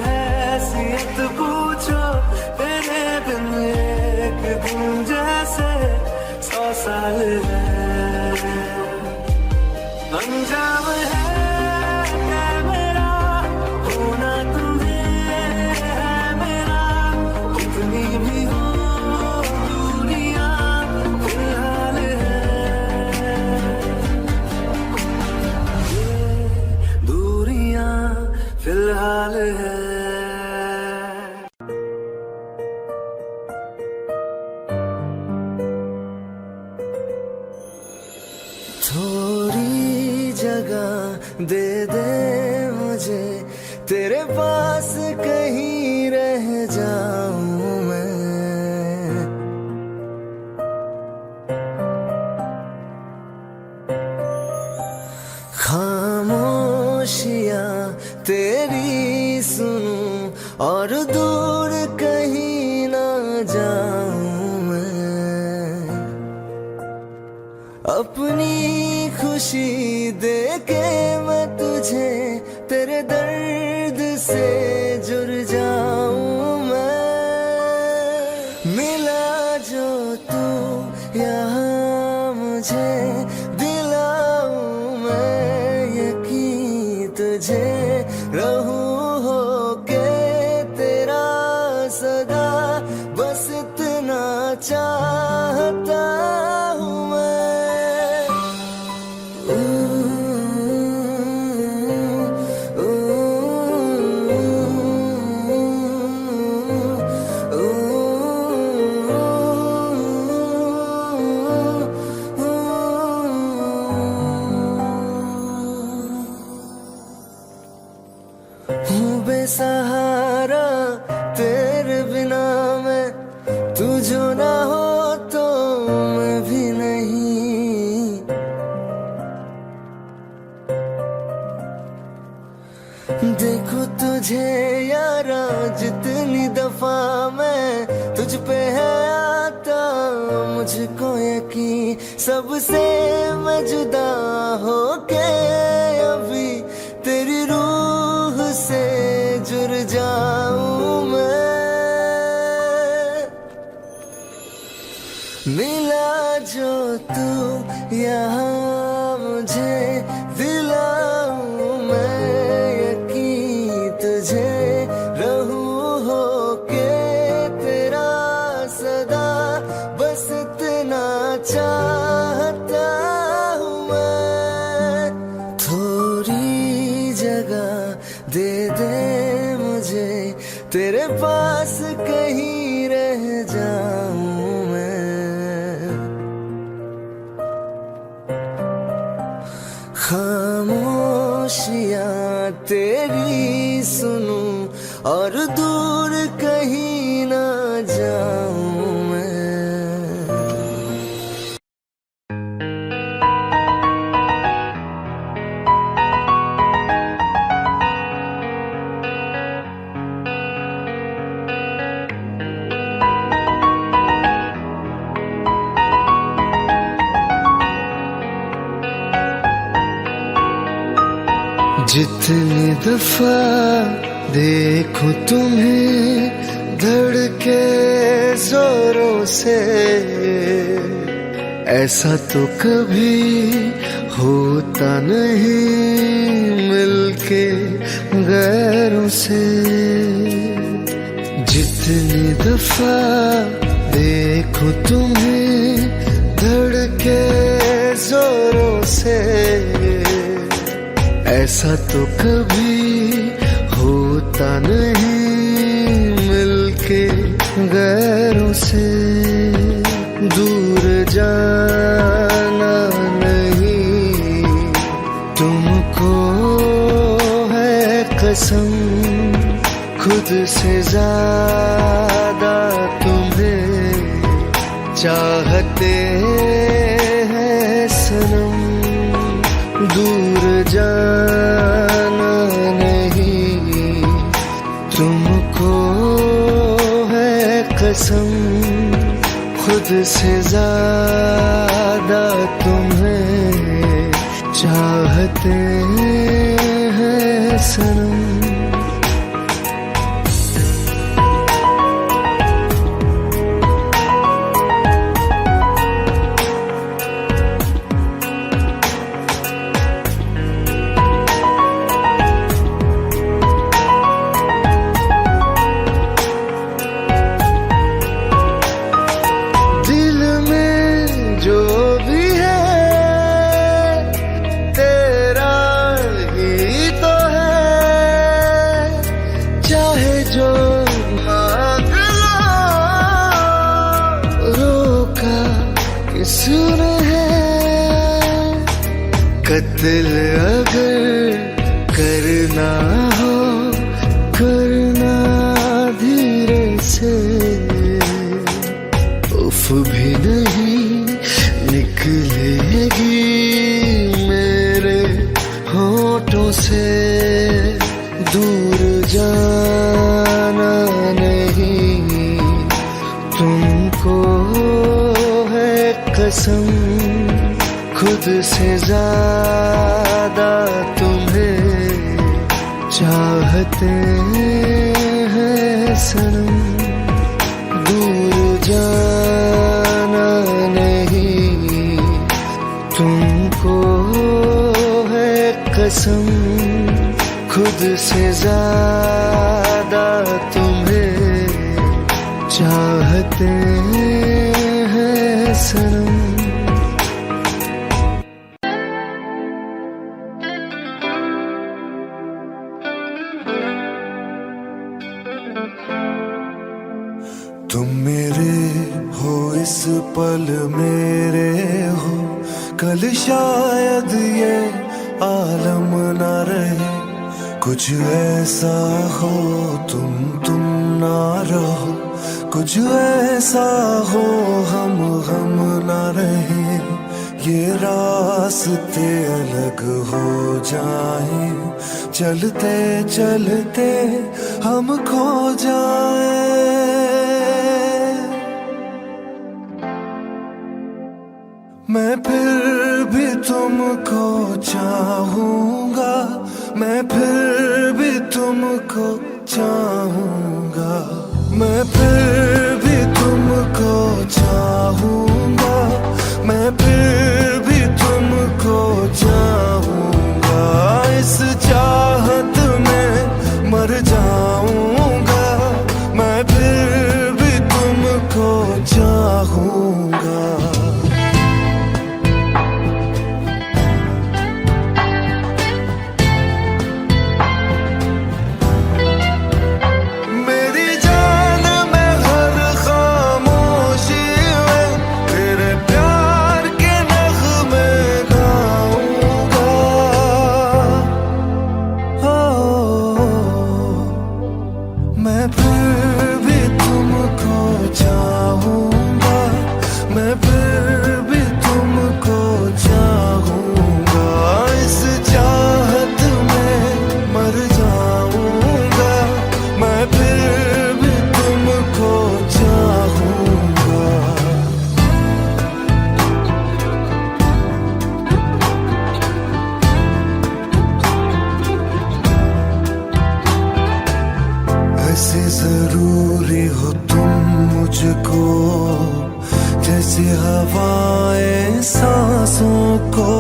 हैसियत पूछो, तेरे बिन एक दिन जैसे 100 साल है। अंजाम है मेरा होना तुम्हें, है मेरा कितनी भी हो दूरियां फिलहाल है। ये दूरियां फिलहाल है। थोड़ी जगह दे दे मुझे, तेरे पास कहीं रह जाऊं मैं। खामोशियां तेरी सुनूं और दूर कहीं ना जाऊं मैं। अपनी खुशी दे के मैं तुझे तेरे दर्द से जुड़ जाऊं मैं। मिला जो तू यहाँ मुझे, दिलाऊं मैं यकीन तुझे। रहूं होके तेरा सदा, बस इतना चाहता हूँ मैं। हूँ बेसहारा तेरे बिना मैं, तू जो ना हो तो मैं भी नहीं। देखो तुझे यारा जितनी दफा मैं तुझ पे है आता, मुझको यकीन सबसे मैं जुदा होके अभी तेरी रूह से जुड़ जाऊं मैं। मिला जो तू यहाँ मुझे, दिलाऊं मैं यकीन तुझे। रहूं होके तेरा सदा, बस इतना चाहता हूँ मैं। थोड़ी जगह दे दे मुझे, तेरे पास कहीं रह जाऊं मैं। खामोशियां तेरी सुनूं और दूर कहीं ना जाऊं मैं। जितनी दफा देखो तुम्हें धड़के जोरों से, ऐसा तो कभी होता नहीं मिलके गैरों से। जितनी दफा देखो तुम्हें धड़के जोरों से, ऐसा तो कभी होता नहीं मिलके गैरों से। दूर जाना नहीं तुमको है कसम, खुद से ज्यादा तुम्हें चाहते हैं सनम। दूर जाना नहीं तुमको है कसम, खुद से ज्यादा तुम्हें चाहते हैं सनम। कत्ल अगर करना हो करना धीरे से, उफ भी नहीं निकलेगी मेरे होठों से। दूर जाना नहीं तुमको है कसम, खुद से ज्यादा तुम्हें चाहते हैं सनम। दूर जाना नहीं तुमको है कसम, खुद से ज्यादा तुम्हें चाहते हैं सनम। तुम मेरे हो इस पल मेरे हो, कल शायद ये आलम न रहे। कुछ ऐसा हो तुम ना रहो, कुछ ऐसा हो हम ना रहे। ये रास्ते अलग हो जाए, चलते चलते हम खो जाए। मैं फिर भी तुमको चाहूंगा, मैं फिर भी तुमको चाहूंगा, मैं फिर भी तुमको चाहूंगा, मैं फिर भी तुमको चाहूंगा। इस चाहत में मर जाऊंगा, मैं फिर भी तुमको चाहूंगा। मैं फिर भी तुमको चाहूंगा, मैं फिर भी तुमको चाहूंगा। इस चाहत में मर जाऊंगा, मैं फिर भी तुमको चाहूंगा। ऐसे जरूरी हो तुम मुझको, जैसे हवाएं सांसों को।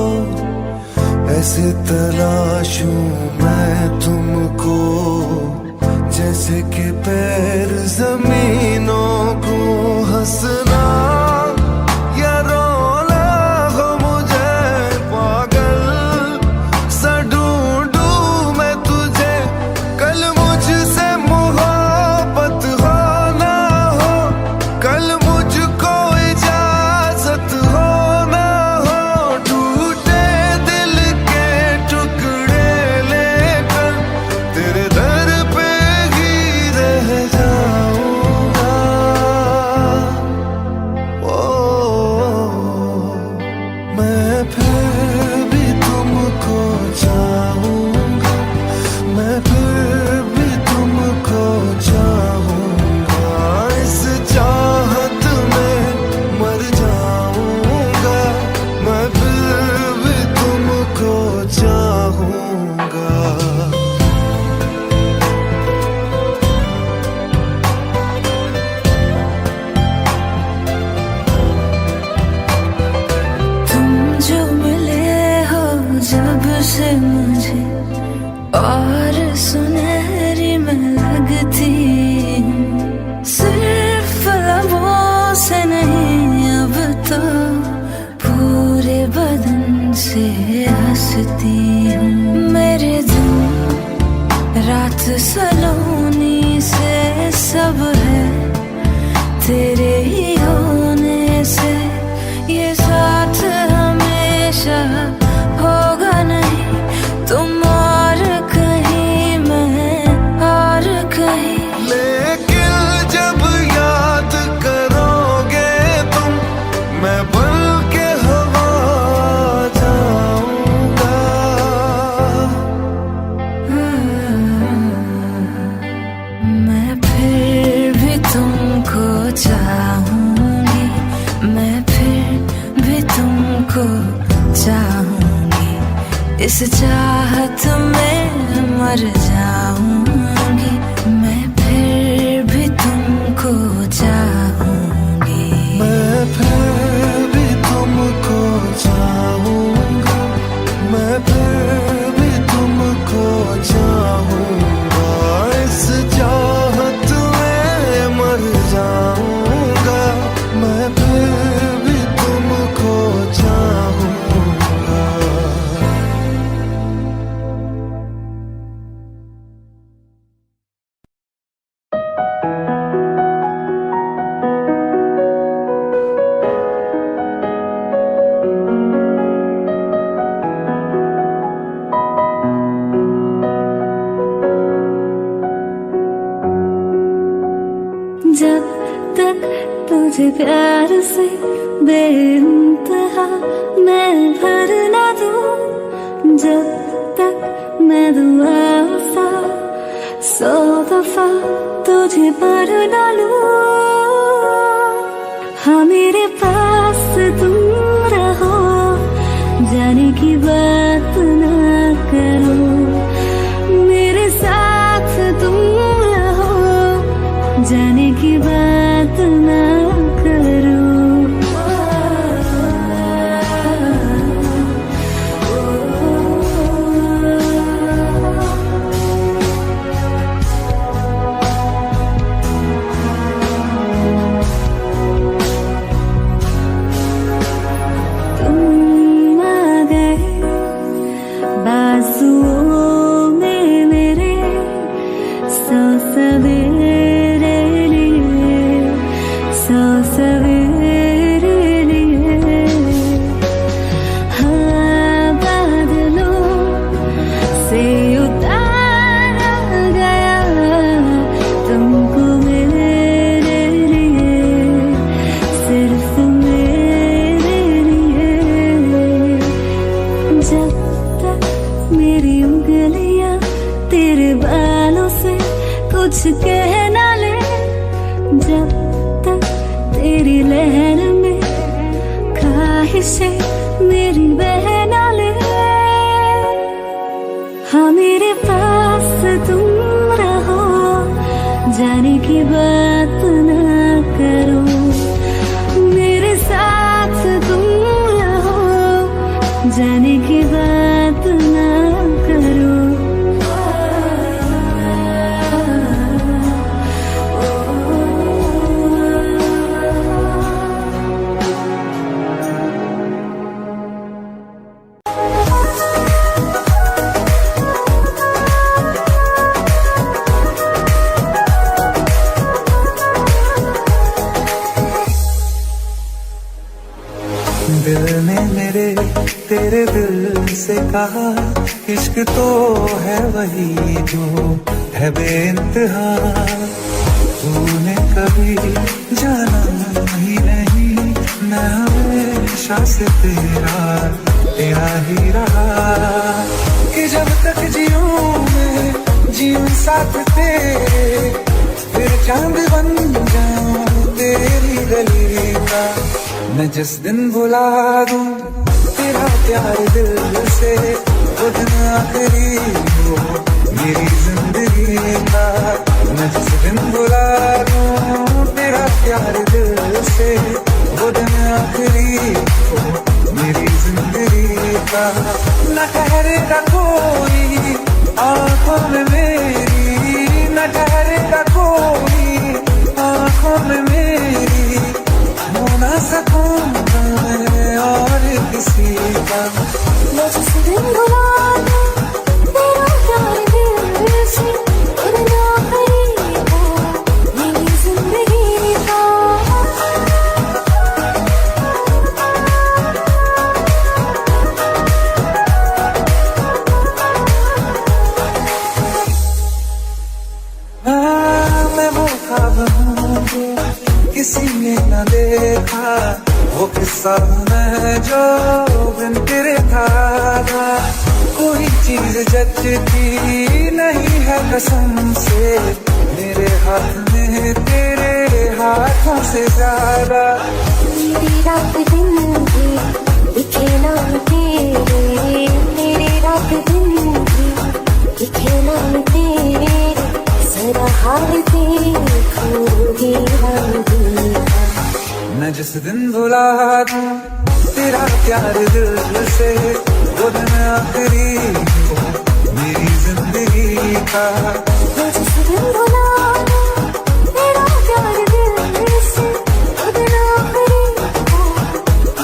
ऐसे तलाशूं मैं तुमको, जैसे कि पैर जमीनों को। हंसना या रोना हो मुझे पागल सा ढूंढूं मैं तुझे। कल मुझसे से मुझे और सुनहरी मैं लगती हूँ। सिर्फ लबों से नहीं अब तो पूरे बदन से हंसती हूँ। मेरे दिन रात सलोनी से सब है तेरे ही होने से। ये साथ हमेशा होगा इस चाहत में मर जाऊंगी, मैं फिर भी तुमको चाहूंगी। मैं फिर भी तुमको चाहूंगा, मैं फिर भी तुमको चाहूंगा। इस चाहत में मर जाऊंगा, मैं फिर भी तुमको चाहूंगा। जब तक तुझे प्यार से बेइंतहा मैं भर ना दूं, जब तक मैं दुआ सा 100 दफा तुझे पर ना लूं। हाँ मेरे पास तुम रहो, जाने की बात ना करो, मेरे साथ तुम रहो, जाने की बात ना करो। तुम आ गए बाजुओं में मेरे, 100 सवेरे लिए, 100 सवेरे लिए। हाँ बादलों से उतारा गया तुमको मेरे लिए, सिर्फ मेरे लिए। जब तक मेरी उंगलियां तेरे बालों से कुछ कह ना ले, जब तक तेरी लहर में ख्वाहिशें मेरी बह ना ले। हाँ मेरे पास तुम रहो, जाने की बात ना करो, मेरे साथ तुम रहो, जाने की बात ना करो। दिल ने मेरे तेरे दिल से कहा, इश्क तो है वही जो है बेइंतहा। तूने कभी जाना ही नहीं, मैं हमेशा से तेरा ही रहा। कि जब तक जीऊं मैं जीऊं साथ तेरे, फिर चांद बन जाऊं तेरी गली का। मैं जिस दिन बुला दूं तेरा प्यार दिल से, वो दिन आखिरी हो मेरी जिंदगी का। मैं जिस दिन बुला दूं तेरा प्यार दिल से, वो दिन आखिरी हो मेरी जिंदगी का। न ठहरेगा कोई आंखों में मेरी, न ठहरेगा कोई आंखों में मेरी, हो ना सकूंगा मैं और किसी का। मैं जिस दिन बुला दूं तेरा प्यार दिल से, वो दिन आखिरी हो मेरी जिंदगी का। मैं वो ख्वाब हूँ किसी ने न देखा, वो किस्सा मैं जो बिन तेरे था। कोई चीज जचती नहीं है कसम से, मेरे हाथ में तेरे हाथों से ज्यादा। मेरी रात दिन की लिखे नाम तेरे मेरे रात दिन भी, लिखे नाम तेरे जरा हाल देखूंगी हम मैं जिस दिन भुला दूं तेरा प्यार दिल से, वो दिन आखिरी हो मेरी जिंदगी का। मैं जिस दिन भुला दूं तेरा प्यार दिल से, वो दिन आखिरी हो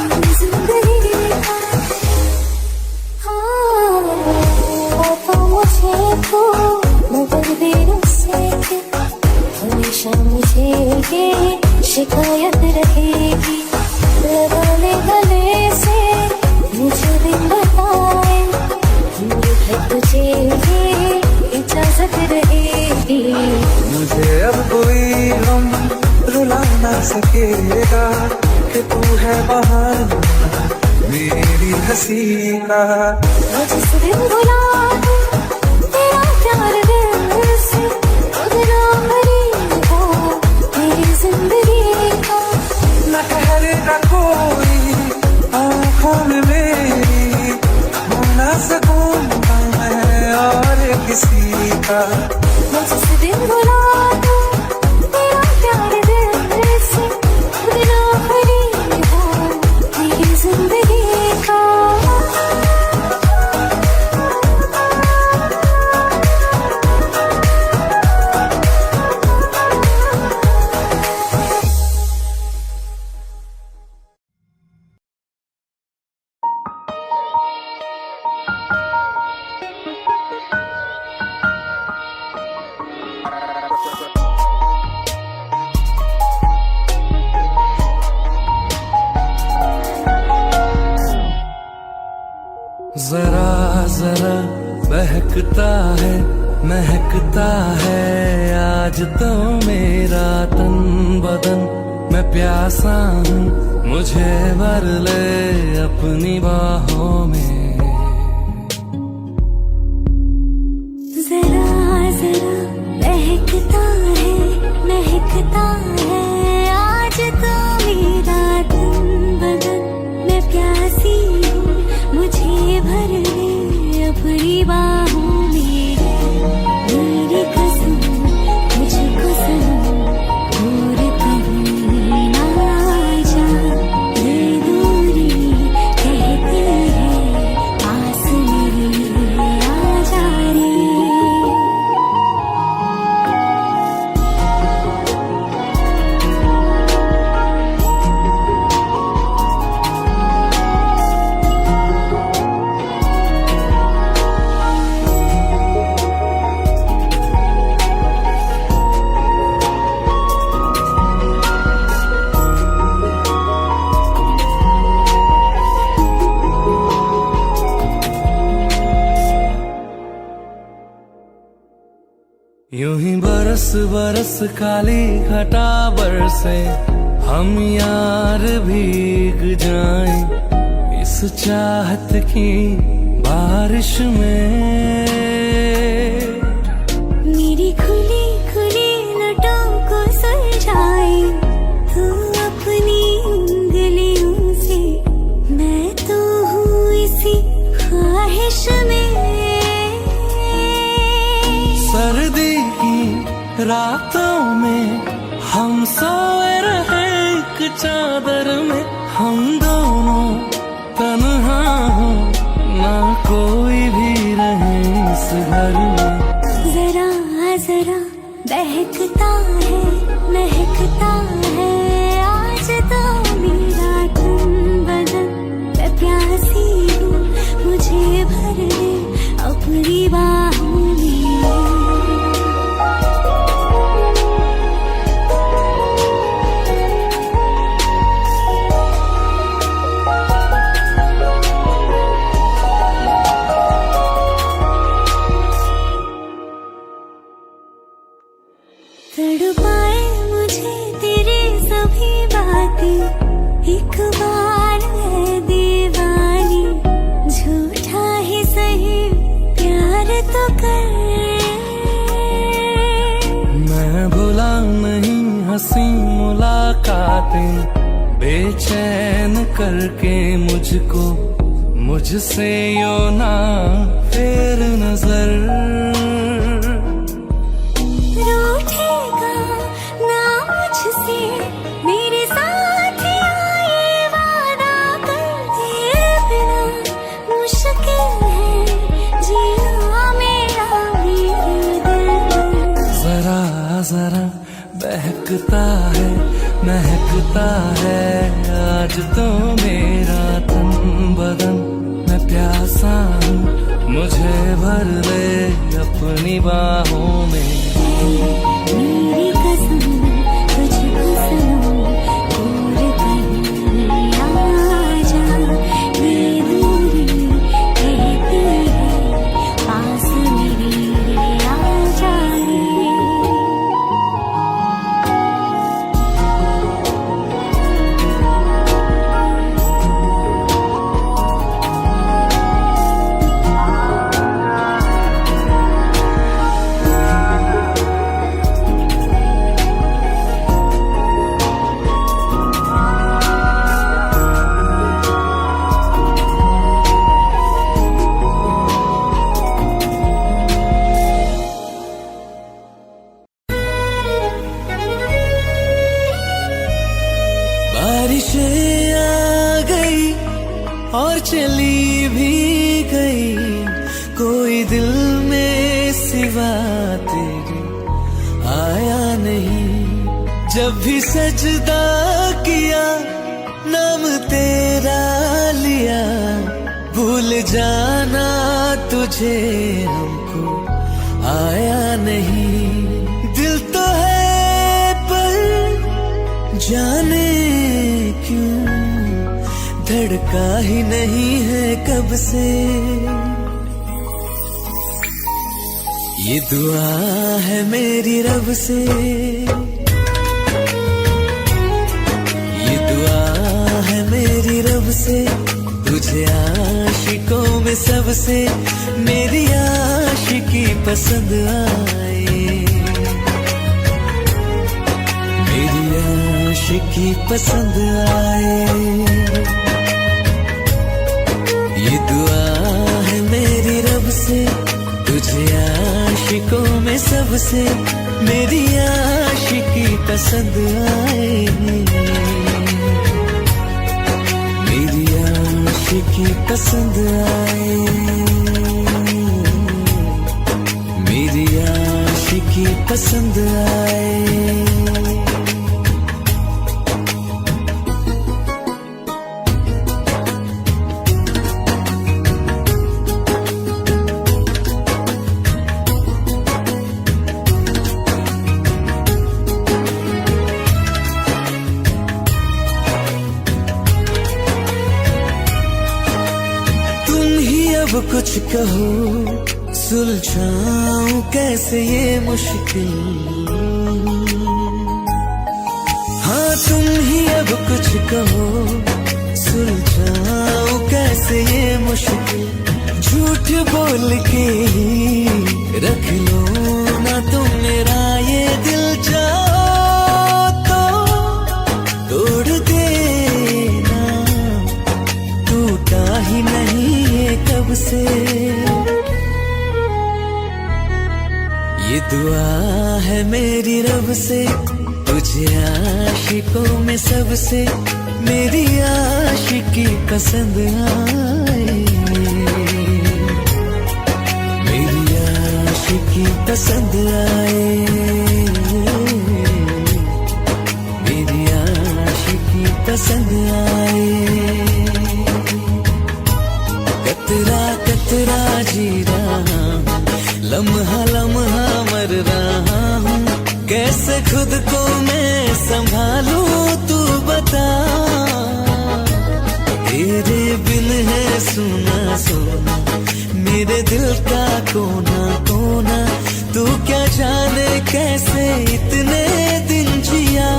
मेरी जिंदगी का। हाँ तो मुझे तो मगर देर से हमेशा मुझे ये शिकायत रहेगी। लगा ले गले से मुझे दिन बताए, है तुझे ये इजाजत रहेगी। मुझे अब कोई गम रुला ना सकेगा कि तू है बहाना मेरी हंसी का। मैं जिस दिन भुला दूं तेरा प्यार दिल से, वो दिन आखिरी हो मेरी जिंदगी का। न ठहरेगा कोई आँखों में मेरी, हो ना सकूंगा मैं और किसी का। मैं जिस दिन भुला दूं तेरा प्यार दिल से, वो दिन आखिरी हो मेरी जिंदगी का। जरा जरा बहकता है महकता है आज तो मेरा तन बदन। मैं प्यासा हूँ मुझे भर ले अपनी बाहों में। जरा जरा बहकता है महकता है आज तो मेरा तन बदन। मैं प्यासी हूँ मुझे भर ले अपनी बाहों में। मेरी कसम मुझको सनम दूर कहीं ना जा, ये दूरी कहती है पास मेरे आ जा रे। यूं ही बरस बरस काली घटा बरसे हम यार भीग जाएं इस चाहत की बारिश में। मेरी खुली खुली लटों को सुलझाए तू अपनी उंगलियों से, मैं तो हूँ इसी ख्वाहिश में। सर्दी की रातों में हम सोए रहे एक चादर में। हम दोनों तन्हा हो ना कोई भी रहे इस घर में। जरा जरा बहकता है महकता है आज तो मेरा तन बदन। मैं प्यासी हूँ मुझे भर ले अपनी बाहों में। तड़पाए मुझे तेरे सभी बातें, एक बार है दीवानी। झूठा ही सही प्यार तो कर। मैं भुला नहीं हंसी मुलाकातें, बेचैन करके मुझको मुझसे यो ना फेर नजर। रूठेगा ना मुझसे मेरे साथ आए वादा कर दिए बिना मुश्किल है जीना मेरा भी दिल। जरा जरा बहकता है महकता है आज तो मेरा तन बदन। मैं प्यासा हूँ मुझे भर ले अपनी बाहों में। मेरी कसम तुझको सनम दूर कहीं आजा। ये दूरी कहती है पास मेरे आजा रे। बारिशें आ गई और चली भी गई, कोई दिल में सिवा तेरे आया नहीं। जब भी सजदा किया नाम तेरा लिया, भूल जाना तुझे हमको आया नहीं। दिल तो है पर जाने क्यों धड़का ही नहीं है कब से। ये दुआ है मेरी रब से, ये दुआ है मेरी रब से। तुझे आशिकों में सबसे मेरी आशिकी पसंद आए, मेरी आशिकी पसंद आए। ये दुआ है मेरी रब से, तुझे आशिकों में सबसे मेरी आशिकी पसंद आए, मेरी आशिकी पसंद आए, मेरी आशिकी पसंद आए। अब कुछ कहो सुलझाऊं कैसे ये मुश्किल। हाँ तुम ही अब कुछ कहो सुलझाऊं कैसे ये मुश्किल। झूठ बोल के ही रख लो ना तुम मेरा ये दिल, चाहो तो तोड़ देना, टूटा ही नहीं कब से। ये दुआ है मेरी रब से, तुझे आशिकों में सबसे मेरी आशिकी पसंद आए, मेरी आशिकी पसंद आए, मेरी आशिकी पसंद आए। कतरा कतरा जी रहा हूँ, लम्हा लम्हा मर रहा हूँ, कैसे खुद को मैं संभालूं तू बता। तेरे बिन है सुना सुना मेरे दिल का कोना कोना, तू क्या जाने कैसे इतने दिन जिया,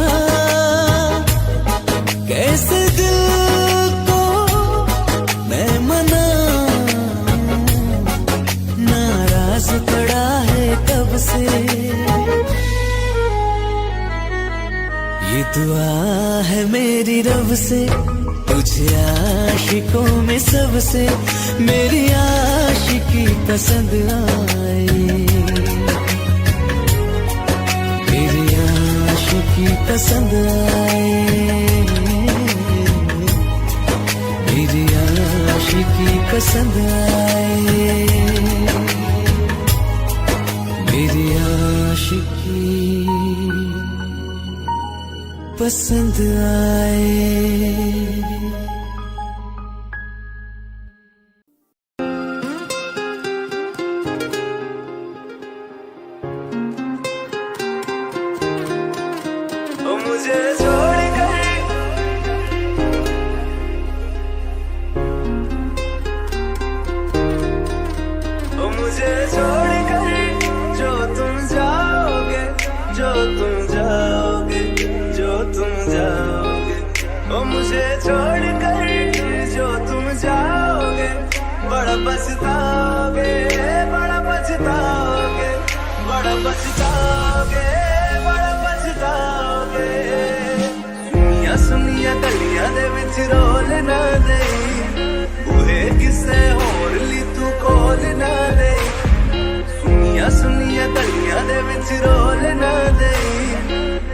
कैसे दिल को मैं मना, नाराज पड़ा है कब से। ये दुआ है मेरी रब से तुझे आशिकों में सबसे मेरी आशिकी पसंद आई, मेरी आशिकी पसंद आई, मेरी आशिकी पसंद आई, मेरी आशिकी पसंद आए। मुझे छोड़ कर मुझे छोड़ कर जो तुम जाओगे, जो तुम जाओगे, जो तुम जाओगे, ओ मुझे छोड़ कर जो तुम जाओगे, बड़ा पछताओगे, बड़ा पछताओगे, बड़ा पछताओगे, बड़ा पछताओगे। सुनिया सुनिया गलियां दे विच रोल ना देई, बूहे किसे होर ली तू कोल ना देई। सुनिया सुनिया गलियां दे विच रोल ना देई,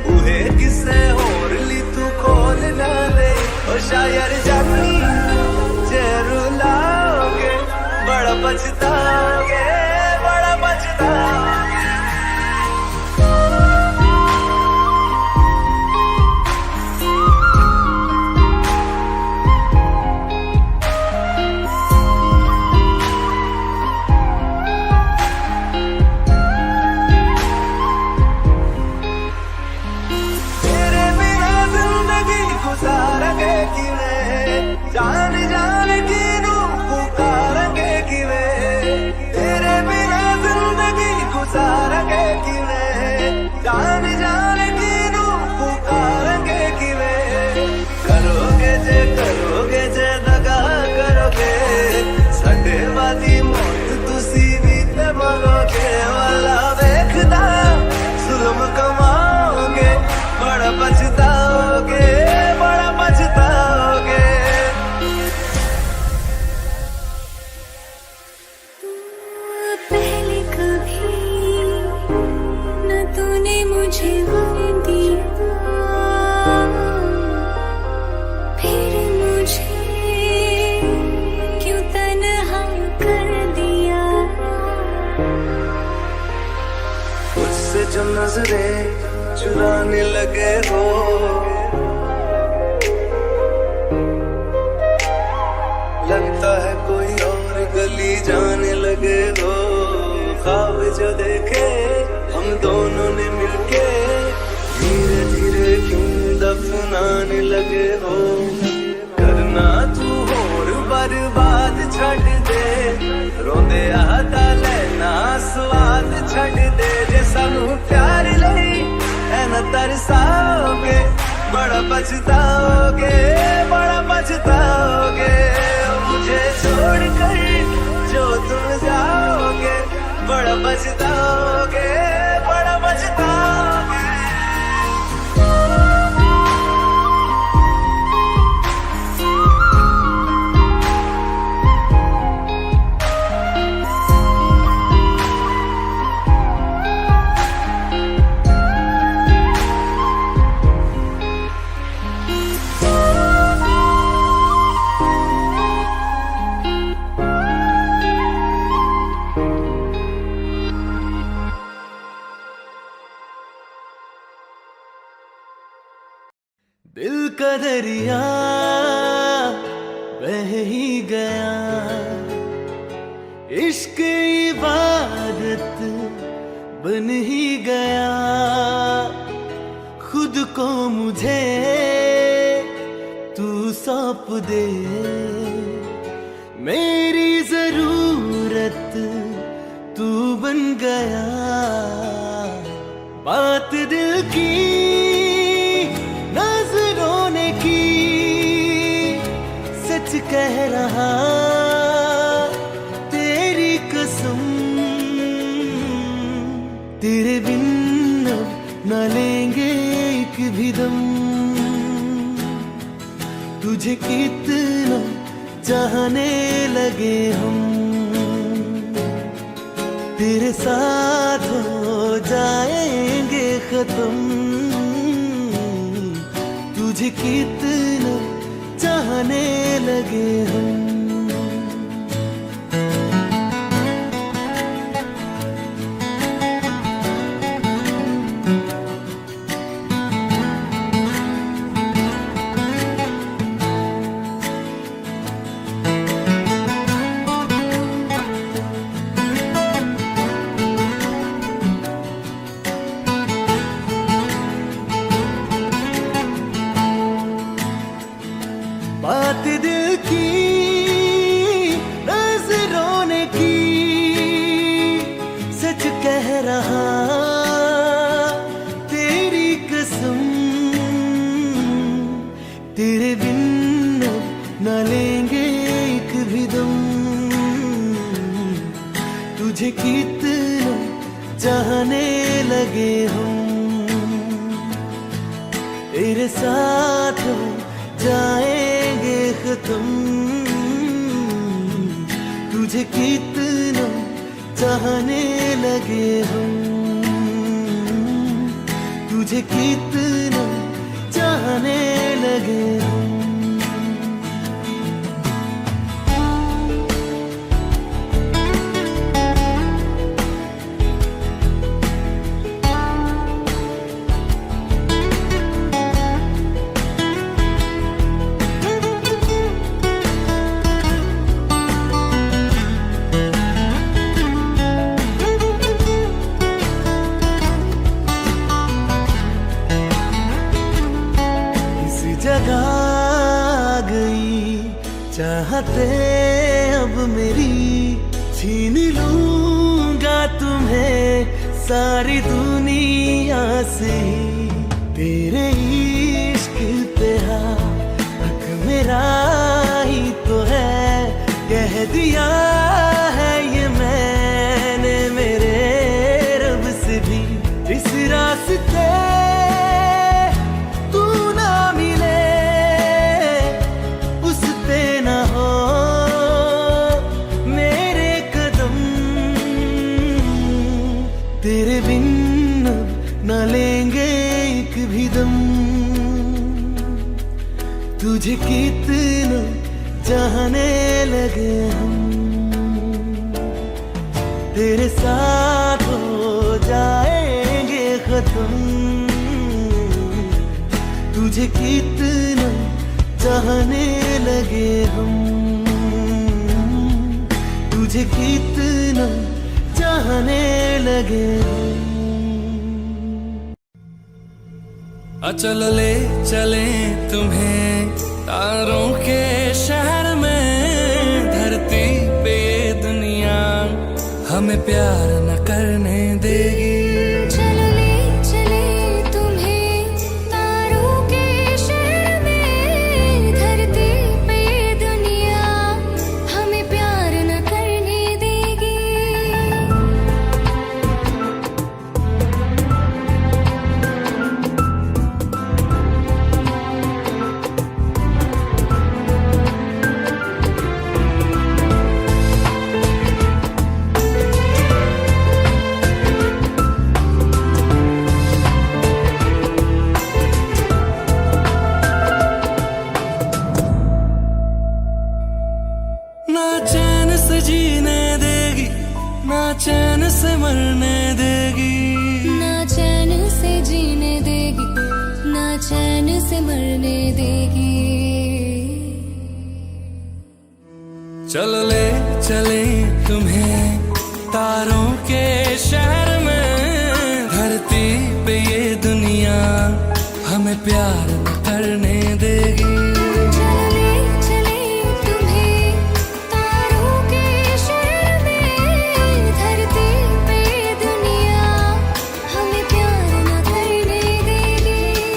बूहे किसे होर ली तू कोल ना देई। ओ शायर जानी जे रुलाओगे, बड़ा पछताओगे, बड़ा पछताओगे। जान जान की नू पुकारेंगे किवे, तेरे बिना जिंदगी गुजारेंगे किवे, जान जान की नू पुकारेंगे किवे। करोगे जे दगा करोगे, साडे वादी मौत तुसी भी ते मरोगे। वाला वेखदा जुल्म कमाओगे, बड़ा पछताओगे, बड़ा पछताओगे। पहले कभी न तूने मुझे गम दिया, फिर मुझे क्यों तन्हा कर दिया। मुझसे जो नजरें चुराने लगे हो, लगता है कोई और गली जाने लगे हो। ख्वाब जो देखे हम दोनों ने मिलके, धीरे धीरे क्यों दफनाने लगे हो। करना तू होर बर्बाद छड़ दे, रोंदे आता लेना स्वाद छड़ दे। जे सानू प्यार लई ऐना तरसाओगे, बड़ा पछताओगे, बड़ा पछताओगे। मुझे छोड़ कर जो तुम जाओगे, बड़ा पछताओगे, बड़ा पछताओगे। दिल का दरिया बह ही गया, इश्क इबादत बन ही गया। खुद को मुझे तू सौंप दे, मेरी जरूरत तू बन गया। बात दिल की नजरों ने की, सच कह रहा तेरी कसम। तेरे बिन अब न लेंगे एक भी दम। तुझे कितना चाहने लगे हम, तेरे साथ हो जाएंगे खत्म। तुझे कितना चाहने लगे हम। बात दिल की नजरों ने की, सच कह रहा तेरी कसम। तेरे बिन न लेंगे एक भी दम। तुझे कितना चाहने लगे हम, तेरे साथ जाएंगे खत्म। तुझे कितना चाहने लगे हम, तुझे कितना चाहने लगे हम। जगा गई चाहते अब मेरी, छीन लूंगा तुम्हें सारी दुनिया से। तेरे इश्क पे हक मेरा ही तो है, कह दिया है ये मैंने मेरे रब से भी। इस रास्ते तेरे बिन न लेंगे एक भी दम। तुझे कितना चाहने लगे हम, तेरे साथ हो जाएंगे खत्म। तुझे कितना चाहने लगे हम, तुझे कितना चाहने लगे। चल ले चले तुम्हें तारों के शहर में, धरती पे दुनिया हमें प्यार न करने देगी। चलो ले चले तुम्हें तारों के शहर में, धरती पे दुनिया हमें प्यार न करने देगी। ना चैन से जीने देगी, ना चैन से मरने देगी। ना चैन से जीने देगी, ना चैन से मरने देगी। चल ले चले तुम्हें तारों के शहर में, धरती पे ये दुनिया हमें प्यार न करने देगी। चलो ले चले तुम्हें तारों के शहर में, धरती पे दुनिया हमें प्यार न करने देगी।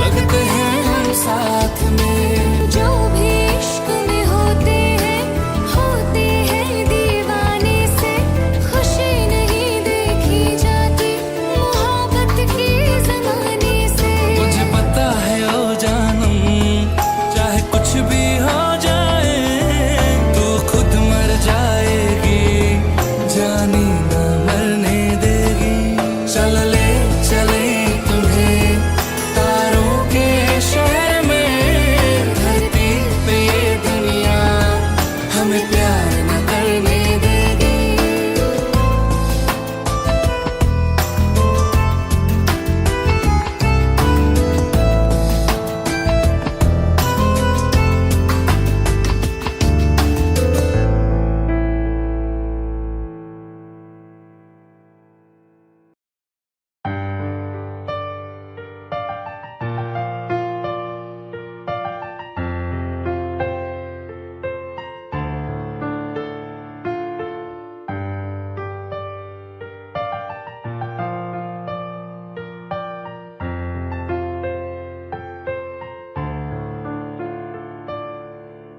लगते हैं हम साथ में। जो भी इश्क में होते हैं दीवाने से। खुशी नहीं देखी जाती मोहब्बत के ज़माने से। मुझे पता है ओ जानम, चाहे कुछ भी हो जाए तू खुद मर जाएगी, जानी ना मरने देगी। चल ले चले तुम्हें तारों के शहर में, धरती पे ये दुनिया हमें प्यार न करने देगी।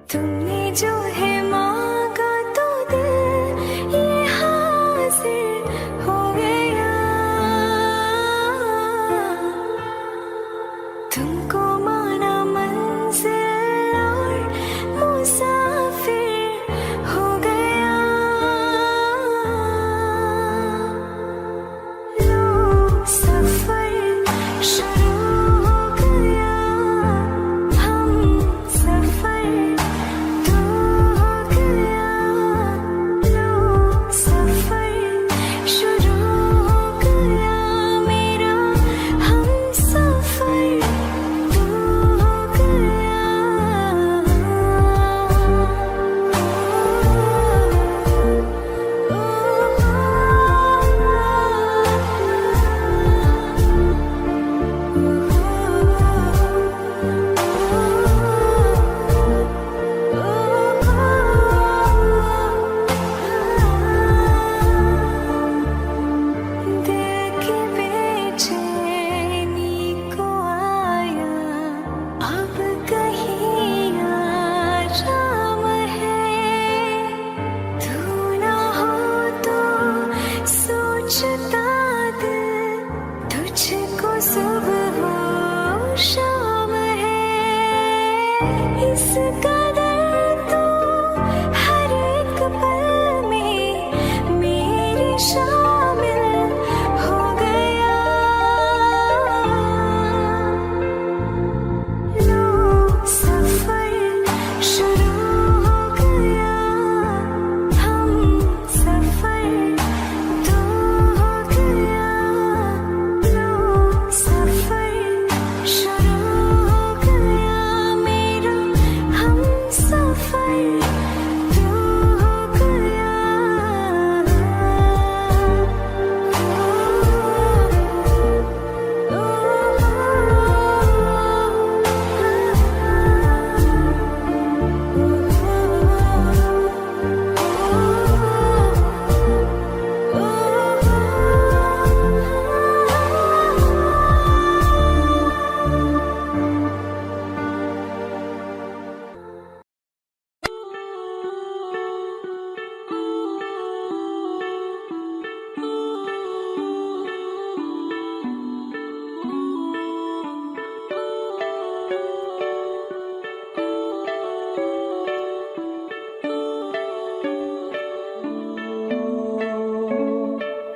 तुमने जो है मांगा तो दिल ये हासिल हो गया। तुमको माना मंजिल और मुसाफिर हो गया। लो सफर शुरू हो गया, हम सफर तो हो गया। लो सफर शुरू हो गया मेरा, हम सफर तो हो दिल की बेचैनी को आया अब कहीं आराम है। तू ना हो तो सोचता दिल तुझको सुबह हो शाम है। इस कदर तो हर एक पल में मेरे शामिल हो गया। लो सफर शुरू हो गया, हम सफर तो हो गया। लो सफर शुरू हो गया मेरा, हम सफर तो हो गया।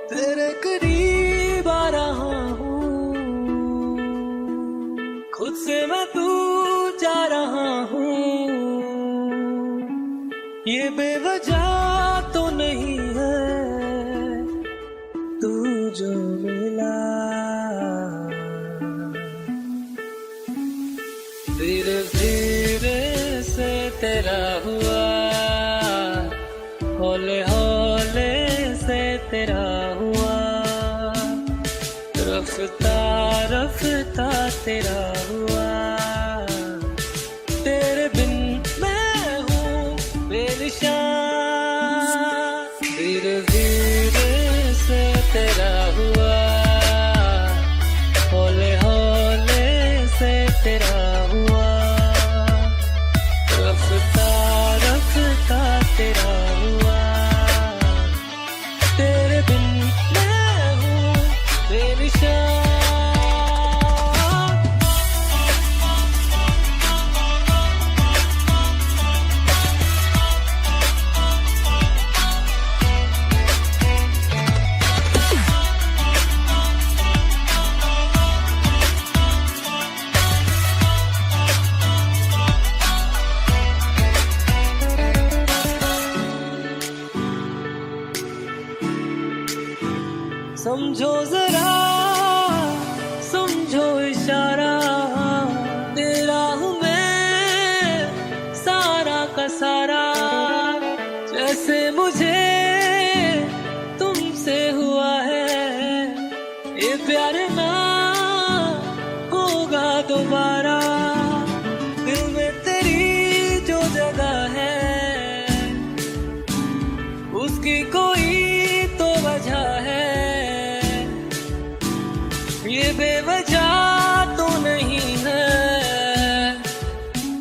तेरे करीब आ रहा हूँ, खुद से मैं दूर जा रहा हूँ। ये बेवजह तो नहीं है तू जो मिला, धीरे धीरे से तेरा हुआ, हौले हौले से तेरा हुआ, रफ्ता रफ्ता तेरा हुआ। तेरे बिन मैं हूँ बेनिशान, धीरे धीरे से तेरा हुआ, हौले हौले से समझो जरा, समझो इशारा, तेरा हूँ मैं सारा का सारा। जैसे मुझे तुमसे हुआ है ये प्यार ना होगा दोबारा। दिल में तेरी जो जगह है उसकी कोई तो वजह है, ये बेवजह तो नहीं है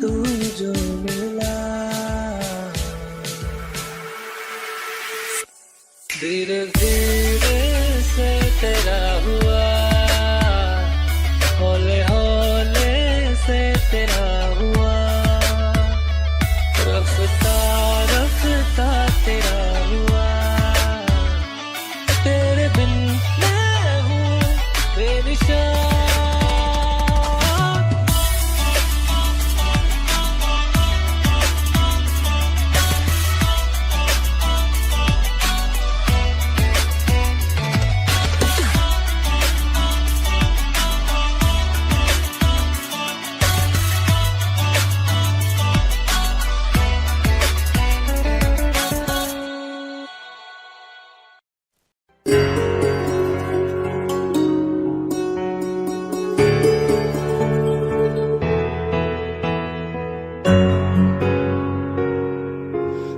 तू जो मिला। धीरे धीरे से तेरा हुआ, हौले हौले से तेरा हुआ, रफ्ता रफ्ता तेरा हुआ। तेरे बिन मैं हूँ बेनिशान।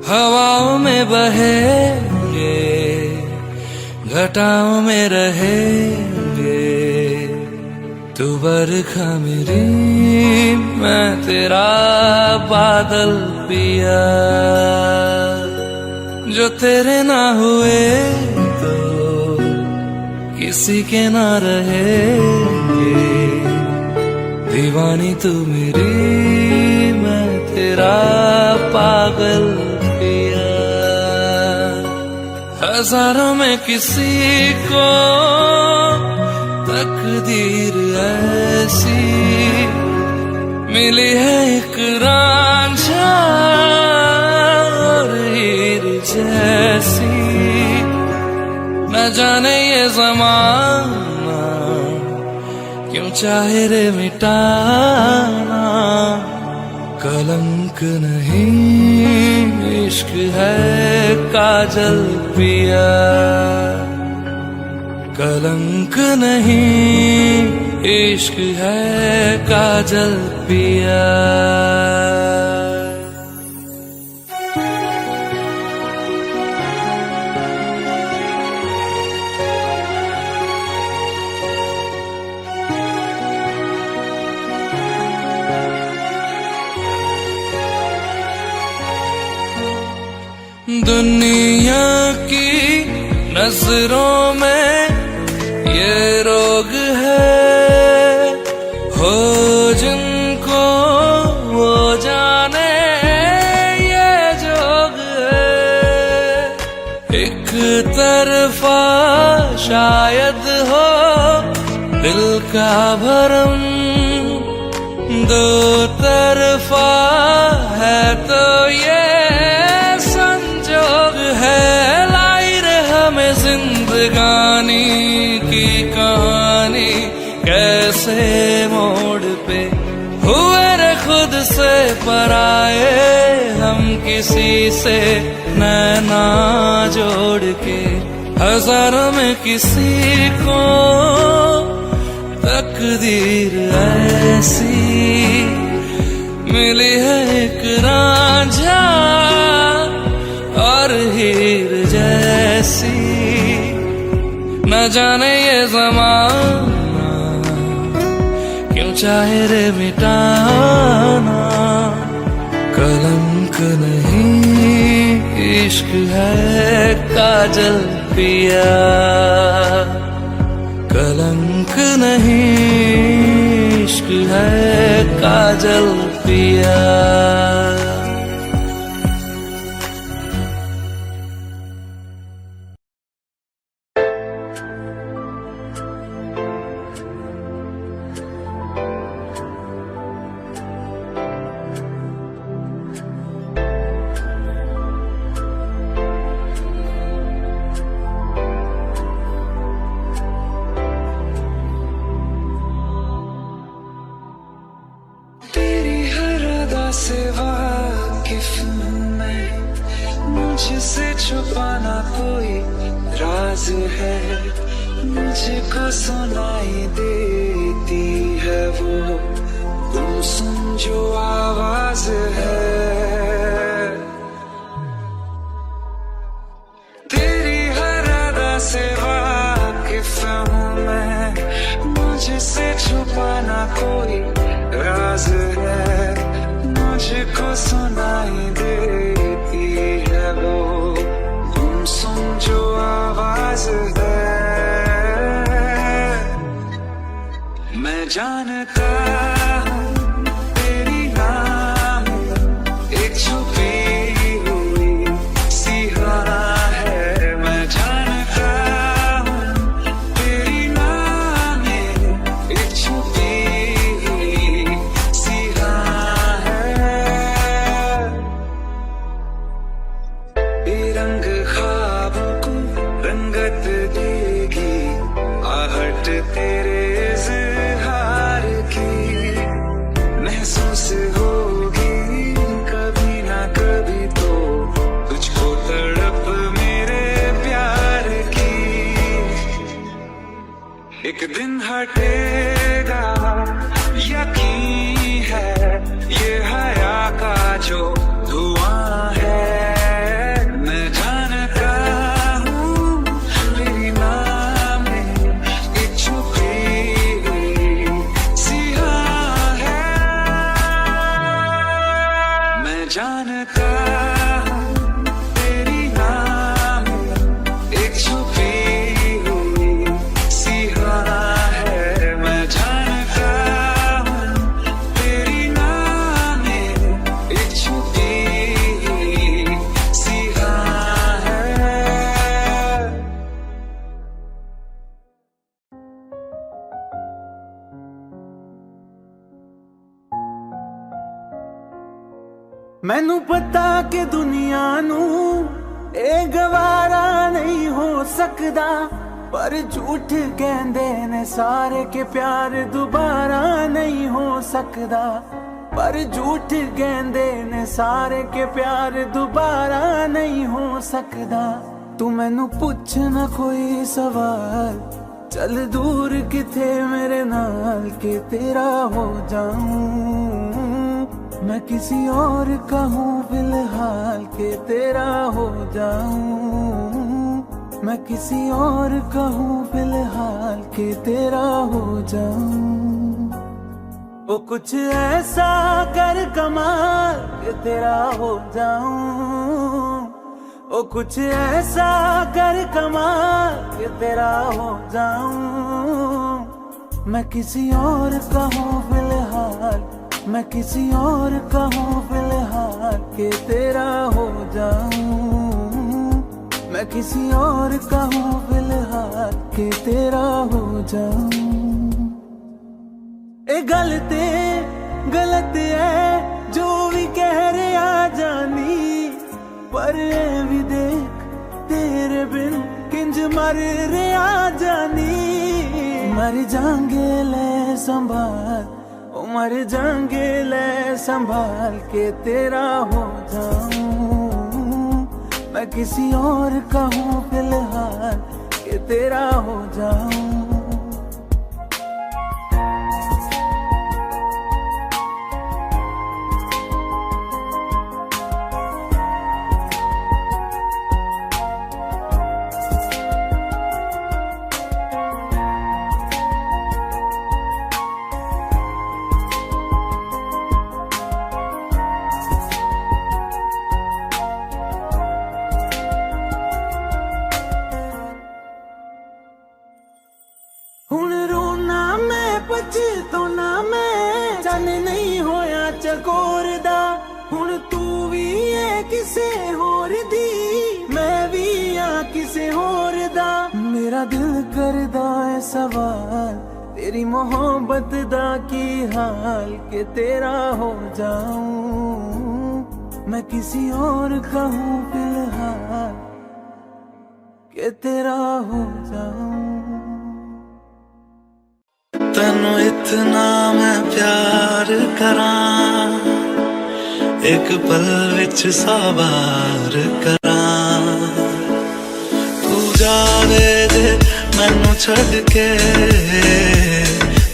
हवाओं में बहेंगे, घटाओं में रहेंगे, तू बरखा मेरी मैं तेरा बादल पिया। जो तेरे ना हुए तो किसी के ना रहेंगे, दीवानी तू मेरी मैं तेरा पागल पिया। हजारों में किसी को तकदीर ऐसी मिली है, एक रांझा और हीर जैसी। न जाने ये ज़माना क्यों चाहे रे मिटाना, कलंक नहीं इश्क है काजल पिया। कलंक नहीं इश्क है काजल पिया। दुनिया की नजरों में ये रोग है, हो जिनको वो जाने ये जोग है। एक तरफा शायद हो दिल का भरम, दो तरफा है तो ये है। लाई रे हमें जिंदगानी की कहानी, कैसे मोड़ पे हुए रे खुद से पराए, हम किसी से नैना जोड़ के। हजारों में किसी को तकदीर ऐसी मिली है, एक रांझा और हीर जैसी। न जाने ये ज़माना क्यों चाहे रे मिटाना, कलंक नहीं इश्क है काजल पिया। कलंक नहीं इश्क है काजल पिया। आवाज है मुझको सुनाई देती है वो, तुम सुन जो आवाज है। तेरी हर अदा से वाकिफ हूँ मैं, मुझसे छुपाना कोई राज है, मुझको सुनाई देती है वो, तुम सुन जो आवाज है। मैं जानता हूँ तेरी नाम एक छुपी हुई सी राह है, मैं जानता हूँ तेरी नाम एक छुपी हुई सी राह है। ये रंग ख्वाबों को रंगत देगी, आहट तेरे इज़हार की महसूस होगी कभी ना कभी तो, तुझको तड़प मेरे प्यार की। एक दिन हटेगा यकीन है, ये हया का जो धुआं है, मैं जानता हूँ तेरी नाम एक छुपी हुई सी राह है। मैं जानता हूँ तेरी नाम एक छुपी हुई सी राह है, मैं जानता हूँ तेरी नाम एक छुपी हुई सी राह है। मैनू पता कि दुनिया नू ए गवारा नहीं हो सकदा, पर झूठ कहंदे ने सारे के प्यार दोबारा नहीं हो सकदा, पर झूठ कहंदे ने सारे के प्यार दोबारा नहीं हो सकदा। तू मैनू पुछ ना कोई सवाल, चल दूर किथे मेरे नाल के तेरा हो जाऊं, मैं किसी और का हूँ फिलहाल के तेरा हो जाऊं, मैं किसी और का हूँ फिलहाल के तेरा हो जाऊं। वो कुछ ऐसा कर कमाल के तेरा हो जाऊं, वो कुछ ऐसा कर कमाल के तेरा हो जाऊं, मैं किसी और का हूँ फिलहाल, मैं किसी और का हूँ फिलहाल के तेरा हो जाऊं, मैं किसी और का हूँ फिलहाल के तेरा हो जाऊं। ए गलत है जो भी कह रहे आ जानी, पर ए भी देख तेरे बिन किंज मर रहे आ जानी। मर जाएंगे ले संभाल, ओ मर जाएंगे ले संभाल के तेरा हो जाऊं, मैं किसी और का हूँ फिलहाल के तेरा हो जाऊं। हुण रोना मैं पछताना मैं, जाने नहीं होया चकोर दा, हुण तू भी है किसे होर दी, मैं भी आ किसे होर दा। मेरा दिल करदा है सवाल, तेरी मोहब्बत दा की हाल के तेरा हो जाऊं, मैं किसी और का हूँ फिलहाल के तेरा हो जाऊं। तैनू इतना मैं प्यार करां, एक पल विच सवार करां, तू जावे मैनू छड़ के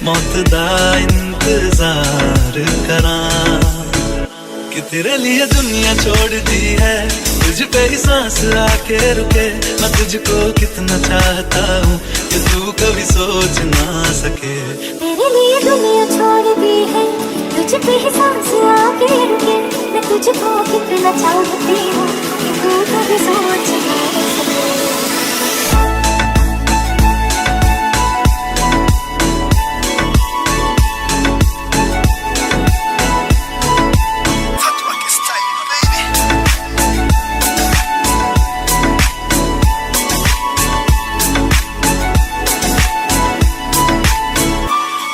मौत दा इंतजार करा कि तेरे लिए दुनिया छोड़ दी है, तुझ पे ही सांस आके रुके। मैं तुझको कितना चाहता हूँ कि तू कभी सोच ना सके। तेरे लिए दुनिया छोड़ दी है, तुझ पे ही सांस आके रुके। मैं तुझको कितना चाहती हूँ कि तू कभी सोच ना सके।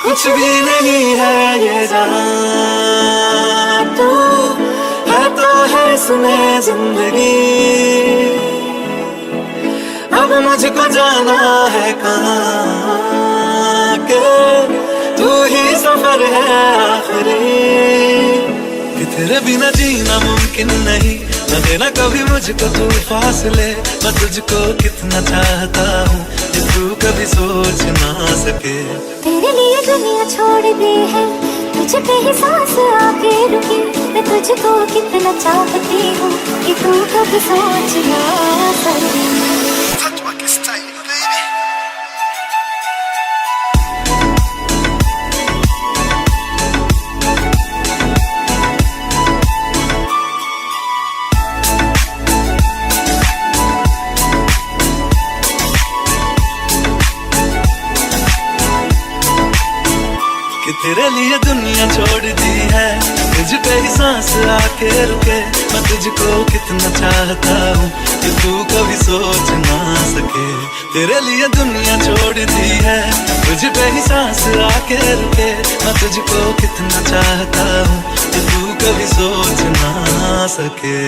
कुछ भी नहीं है ये जहां, तू है तो है सुने जिंदगी। अब मुझको जाना है कहाँ के तू ही सफर है आखिरी। कि तेरे बिना जीना मुमकिन नहीं, न देना कभी मुझको तू फासले। मैं तुझको कितना चाहता हूँ कि तू कभी सोच ना सके। तेरे लिए दुनिया छोड़ दी है, तुझ पे ही सांस आके रुकी। मैं तुझको कितना चाहती हूँ कि तू कभी सोच ना सके। कि तेरे लिए दुनिया छोड़ दी है, तुझ पे ही सांस आके रुके। मैं तुझको कितना चाहता हूँ कि तू कभी सोच ना सके। तेरे लिए दुनिया छोड़ दी है, तुझ पे ही सांस आके रुके। मैं तुझको कितना चाहता हूँ कि तू कभी सोच ना सके।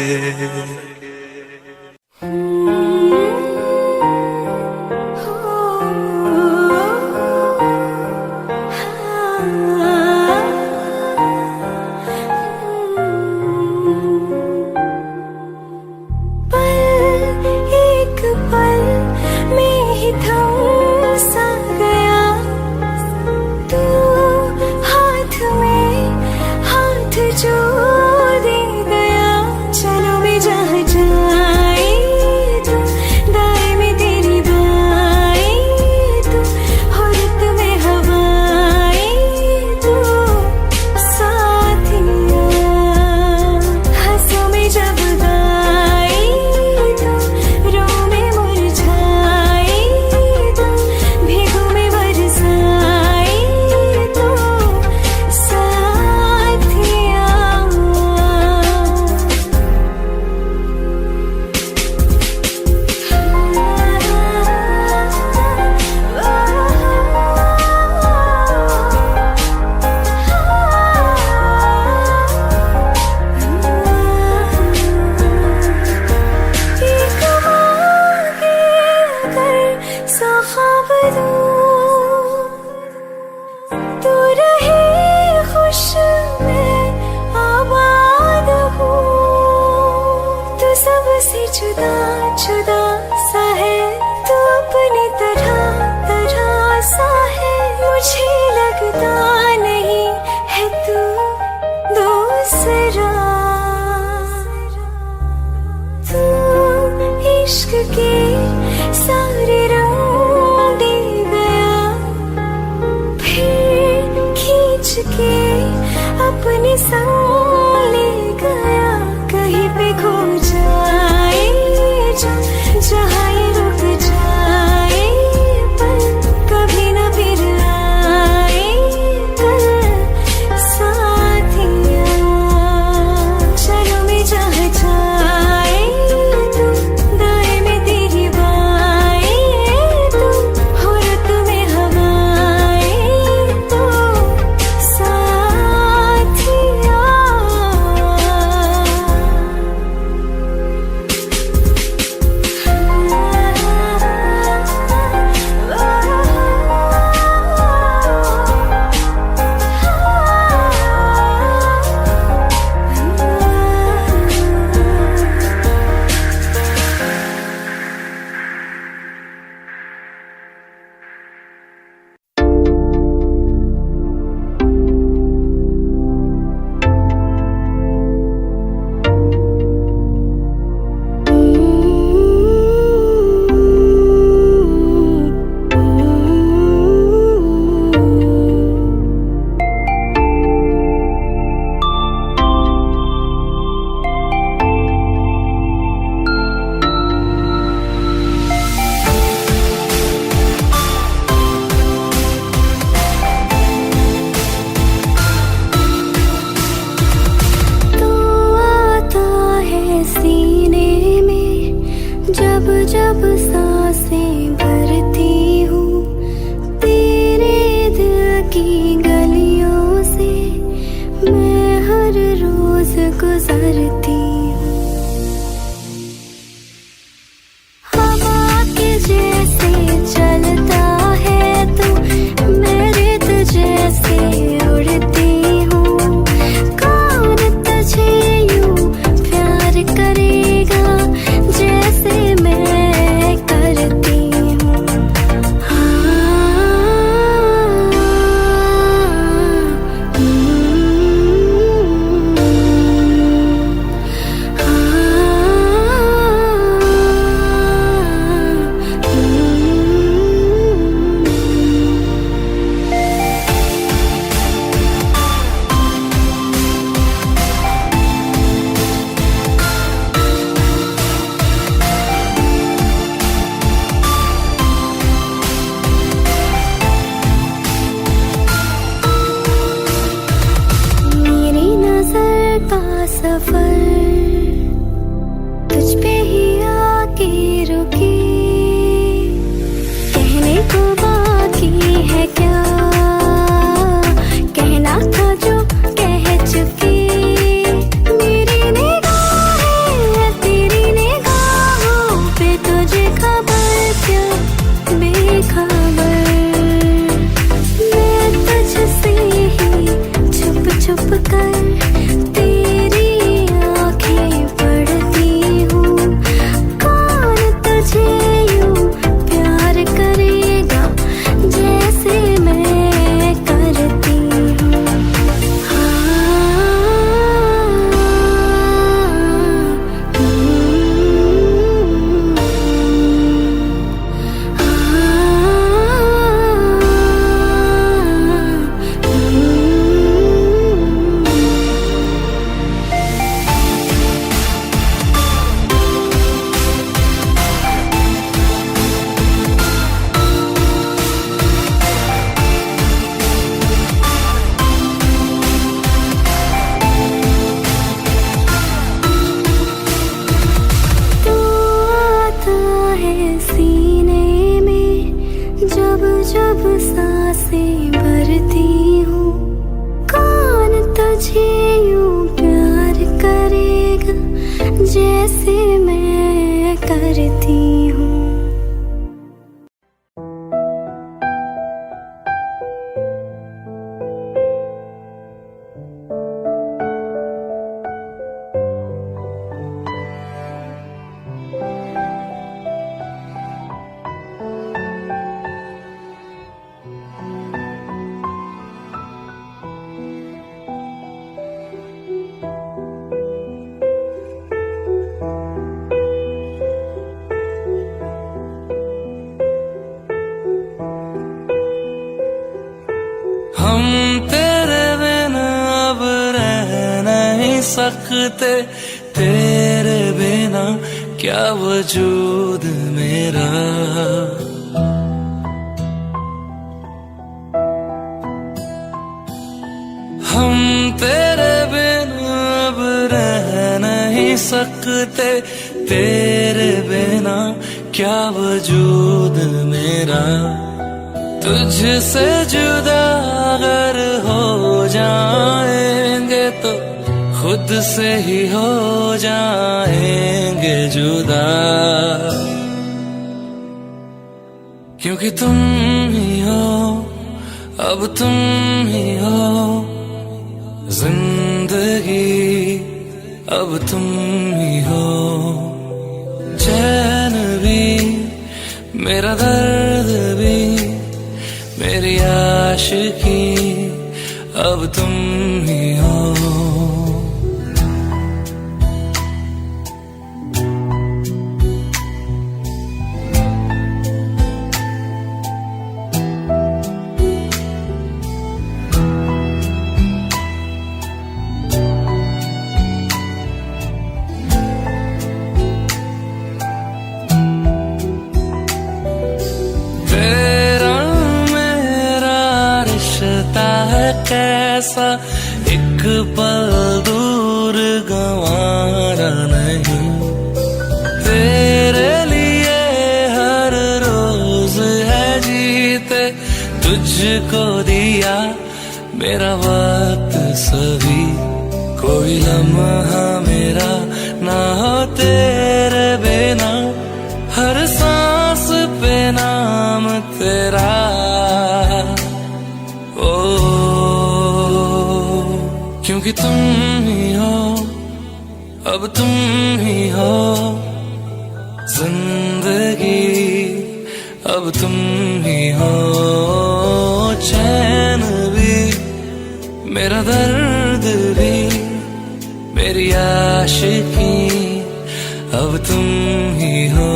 इश्क के सारे रंग दे तुझसे मैं करती हूँ। हम तेरे बिना अब रह नहीं सकते, तेरे बिना क्या वजूद मेरा। हम तेरे बिना अब रह नहीं सकते, तेरे बिना क्या वजूद मेरा। तुझसे जुदा अगर हो जाएंगे तो खुद से ही हो जाएंगे जुदा, क्योंकि तुम ही हो, अब तुम ही हो जिंदगी, अब तुम ही हो। चैन भी मेरा दर्द भी मेरी आशिकी, अब तुम ही हो। कैसा एक पल दूर गंवारा नहीं, तेरे लिए हर रोज है जीते, तुझको दिया मेरा वक्त सभी। कोई लम्हा मेरा ना हो तेरे बिना, हर सांस पे नाम तेरा। क्योंकि तुम ही हो, अब तुम ही हो जिंदगी, अब तुम ही हो। चैन भी मेरा दर्द भी मेरी आशिकी, अब तुम ही हो।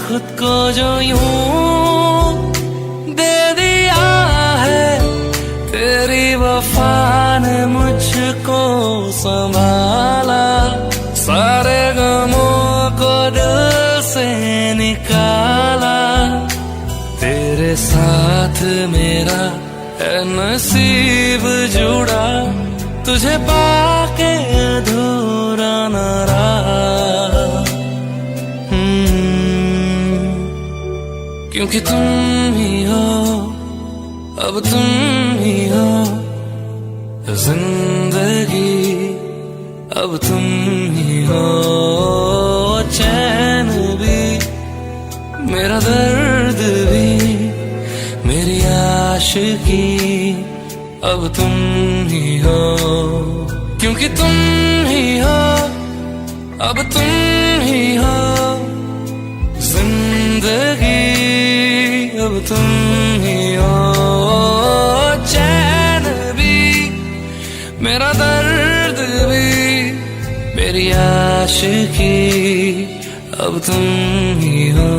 खुद को जो यूं दे दिया है, तेरी वफा ने मुझको संभाला, सारे गमों को दिल से निकाला। तेरे साथ मेरा है नसीब जुड़ा, तुझे पाके अधूरा न रहा। क्योंकि तुम ही हो, अब तुम ही हो जिंदगी, अब तुम ही हो। चैन भी मेरा दर्द भी मेरी आशिकी, अब तुम ही हो। क्योंकि तुम ही हो, अब तुम ही हो जिंदगी, अब तुम ही हो। चैन भी मेरा दर्द भी मेरी आशिकी, अब तुम ही हो।